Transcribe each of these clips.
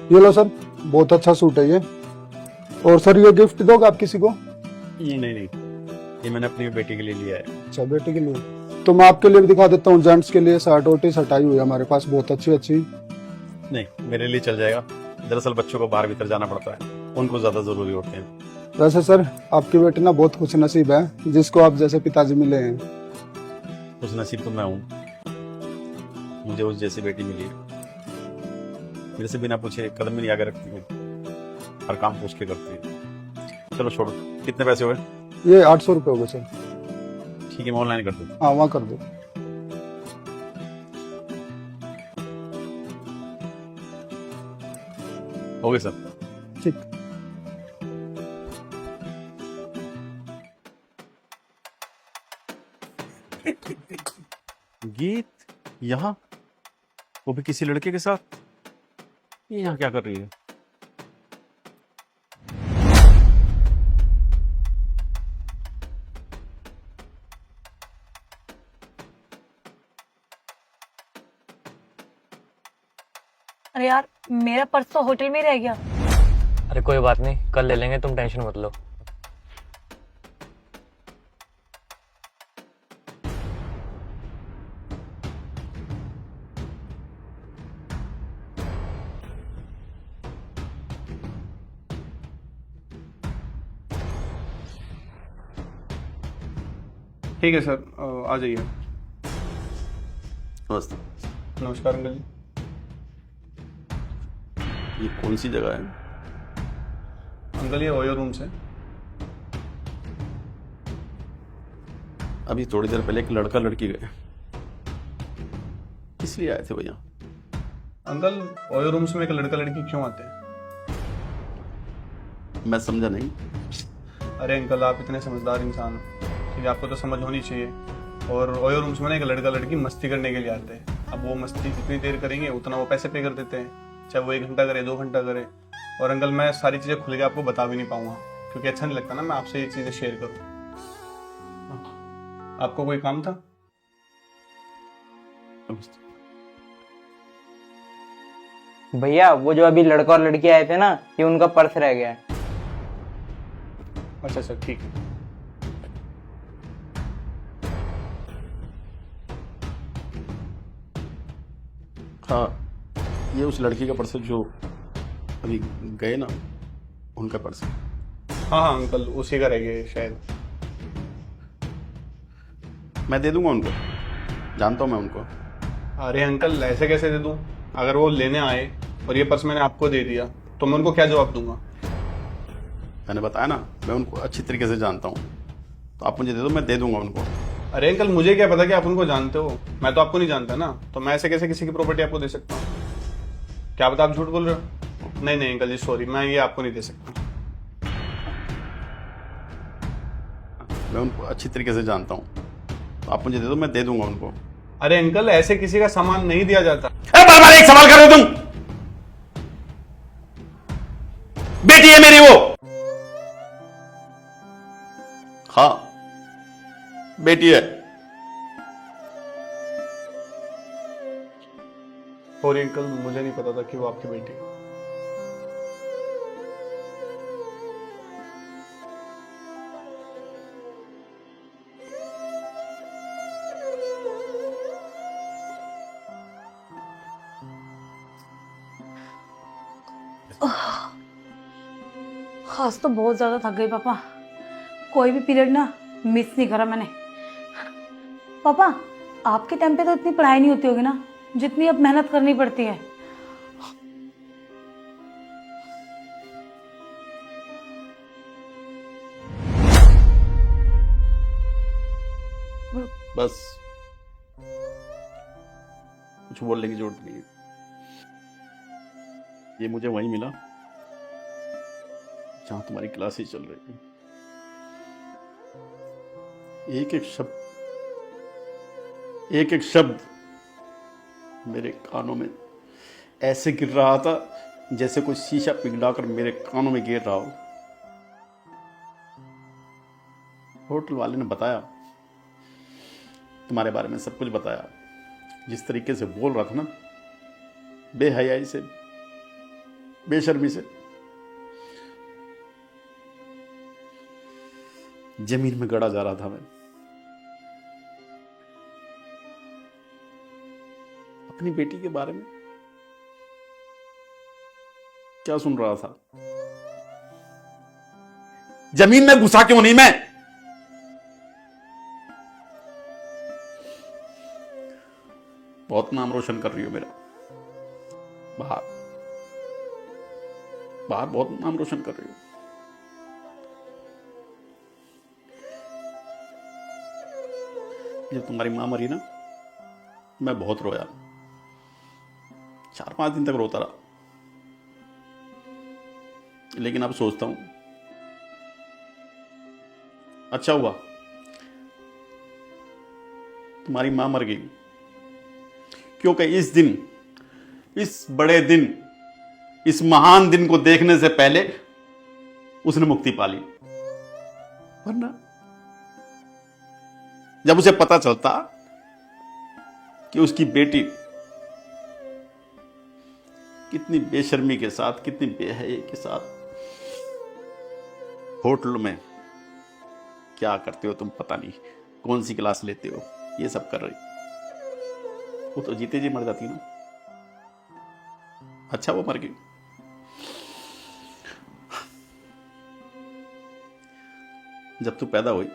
ये लो सर, बहुत अच्छा सूट है ये। और सर ये गिफ्ट दोगे आप किसी को? नहीं नहीं नहीं, ये मैंने अपनी बेटी के लिए लिया है। अच्छा, बेटे के लिए तो मैं आपके लिए भी दिखा देता हूँ। जेंट्स के लिए शर्ट और टी शर्ट आई हुई है हमारे पास, बहुत अच्छी अच्छी। नहीं, मेरे लिए चल जाएगा। दरअसल बच्चों को बाहर भीतर जाना पड़ता है, उनको ज्यादा जरूरी होते हैं। वैसे सर आपकी बेटी ना बहुत खुश नसीब है, जिसको आप जैसे पिताजी मिले हैं। उस नसीब तो मैं हूँ, मुझे उस जैसी बेटी मिली है। मेरे से बिना पूछे कदम में नहीं आगे रखती है, हर काम पूछ के करती है। चलो छोड़ो, कितने पैसे हुए? ये 800 रुपये हो गए सर। ठीक है, मैं ऑनलाइन कर दूँ। हाँ वहाँ कर दो। हो गए सर। ठीक। गीत यहाँ, वो भी किसी लड़के के साथ? ये यहाँ क्या कर रही है? अरे यार, मेरा पर्स तो होटल में ही रह गया। अरे कोई बात नहीं, कल ले लेंगे, तुम टेंशन मत लो। ठीक है सर, आ जाइए। नमस्ते। नमस्कार अंकल जी। ये कौन सी जगह है? अंकल ये ओयो रूम से। अभी थोड़ी देर पहले एक लड़का लड़की गए, किस लिए आए थे भैया? अंकल ओयो रूम्स में एक लड़का लड़की क्यों आते हैं? मैं समझा नहीं। अरे अंकल आप इतने समझदार इंसान हो, ठीक है, आपको तो समझ होनी चाहिए। और ओयो रूम्स में ना एक लड़का लड़की मस्ती करने के लिए आते हैं। अब वो मस्ती जितनी देर करेंगे उतना वो पैसे पे कर देते हैं, चाहे वो 1 घंटा करे 2 घंटा करे। और अंकल मैं सारी चीज़ें खुल के आपको बता भी नहीं पाऊंगा, क्योंकि अच्छा नहीं लगता ना मैं आपसे ये चीज़ें शेयर करूँ। आपको कोई काम था? भैया वो जो अभी लड़का और लड़की आए थे ना, ये उनका पर्स रह गया है। अच्छा सर, ठीक है। हाँ, ये उस लड़की का पर्स है जो अभी गए ना, उनका पर्स है। हाँ हाँ अंकल, उसी का रह गया है शायद। मैं दे दूंगा उनको, जानता हूँ मैं उनको। अरे अंकल ऐसे कैसे दे दूं? अगर वो लेने आए और ये पर्स मैंने आपको दे दिया तो मैं उनको क्या जवाब दूंगा? मैंने बताया ना, मैं उनको अच्छी तरीके से जानता हूँ, तो आप मुझे दे दो, मैं दे दूंगा उनको। अरे अंकल मुझे क्या पता कि आप उनको जानते हो, मैं तो आपको नहीं जानता ना, तो मैं ऐसे कैसे किसी की प्रॉपर्टी आपको दे सकता हूँ? क्या पता आप झूठ बोल रहे हो? नहीं नहीं अंकल जी सॉरी, मैं ये आपको नहीं दे सकता। मैं उनको अच्छी तरीके से जानता हूँ, तो आप मुझे दे दो, मैं दे दूंगा उनको। अरे अंकल ऐसे किसी का सामान नहीं दिया जाता। बार बार एक सवाल कर रहे हो तुम। बेटी है मेरी वो। हाँ बेटी है। सॉरी अंकल, मुझे नहीं पता था कि वो आपकी बेटी है। आज तो बहुत ज्यादा थक गई पापा, कोई भी पीरियड ना मिस नहीं करा मैंने। पापा आपके टाइम पे तो इतनी पढ़ाई नहीं होती होगी ना, जितनी अब मेहनत करनी पड़ती है। बस कुछ बोलने की जरूरत नहीं है, ये मुझे वहीं मिला जहां तुम्हारी क्लासेस चल रही है। एक एक शब्द मेरे कानों में ऐसे गिर रहा था जैसे कोई शीशा पिघलाकर मेरे कानों में गिर रहा हो। होटल वाले ने बताया, तुम्हारे बारे में सब कुछ बताया। जिस तरीके से बोल रहा था ना, बेहयाई से, बेशर्मी से जमीन में गड़ा जा रहा था मैं। अपनी बेटी के बारे में क्या सुन रहा था? जमीन में घुसा क्यों नहीं मैं? बहुत नाम रोशन कर रही हो मेरा बाहर, बाहर बहुत नाम रोशन कर रही हो। जब तुम्हारी मां मरी ना, मैं बहुत रोया, 4-5 दिन तक रोता रहा। लेकिन अब सोचता हूं अच्छा हुआ तुम्हारी मां मर गई, क्योंकि इस दिन, इस बड़े दिन, इस महान दिन को देखने से पहले उसने मुक्ति पा ली। वरना जब उसे पता चलता कि उसकी बेटी कितनी बेशर्मी के साथ, कितनी बेहयाई के साथ होटल में क्या करते हो तुम, पता नहीं कौन सी क्लास लेते हो, ये सब कर रही, वो तो जीते जी मर जाती ना। अच्छा वो मर गई। जब तू पैदा हुई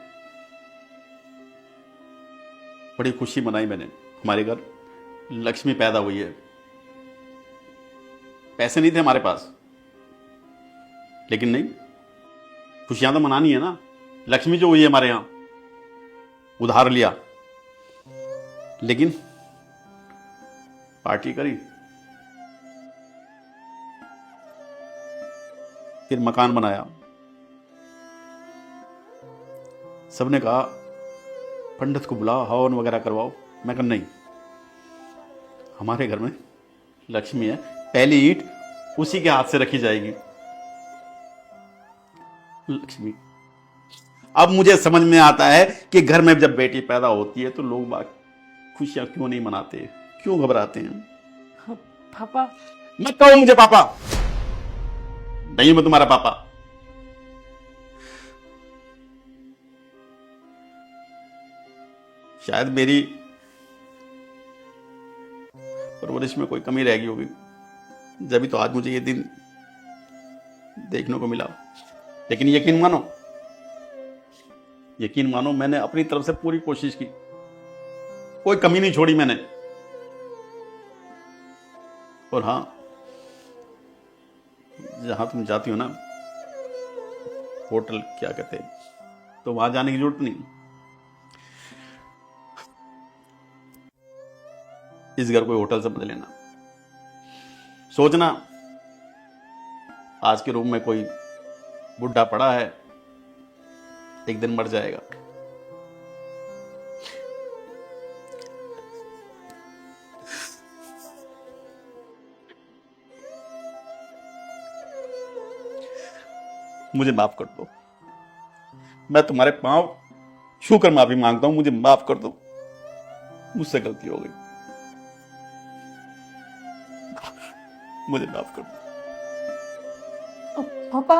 बड़ी खुशी मनाई मैंने, हमारे घर लक्ष्मी पैदा हुई है। पैसे नहीं थे हमारे पास, लेकिन नहीं, खुशियां तो मनानी है ना। लक्ष्मी जो हुई है हमारे यहां, उधार लिया, लेकिन पार्टी करी, फिर मकान बनाया। सबने कहा पंडित को बुलाओ, हवन वगैरह करवाओ। मैं कहा नहीं, हमारे घर में लक्ष्मी है, पहली ईंट उसी के हाथ से रखी जाएगी। लक्ष्मी। अब मुझे समझ में आता है कि घर में जब बेटी पैदा होती है तो लोग बात खुशियां क्यों नहीं मनाते, क्यों घबराते हैं। पापा मत कहो मुझे पापा, नहीं मैं तुम्हारा पापा। शायद मेरी परवरिश में कोई कमी रह गई होगी, जब तो आज मुझे ये दिन देखने को मिला। लेकिन यकीन मानो, यकीन मानो, मैंने अपनी तरफ से पूरी कोशिश की, कोई कमी नहीं छोड़ी मैंने। और हां, जहां तुम जाती हो ना, होटल क्या कहते हैं, तो वहां जाने की जरूरत नहीं। इस घर को होटल समझ लेना। सोचना आज के रूम में कोई बुढ़ा पड़ा है, एक दिन मर जाएगा। मुझे माफ कर दो, मैं तुम्हारे पांव छूकर माफी मांगता हूं, मुझे माफ कर दो, मुझसे गलती हो गई, मुझे माफ कर दो। पापा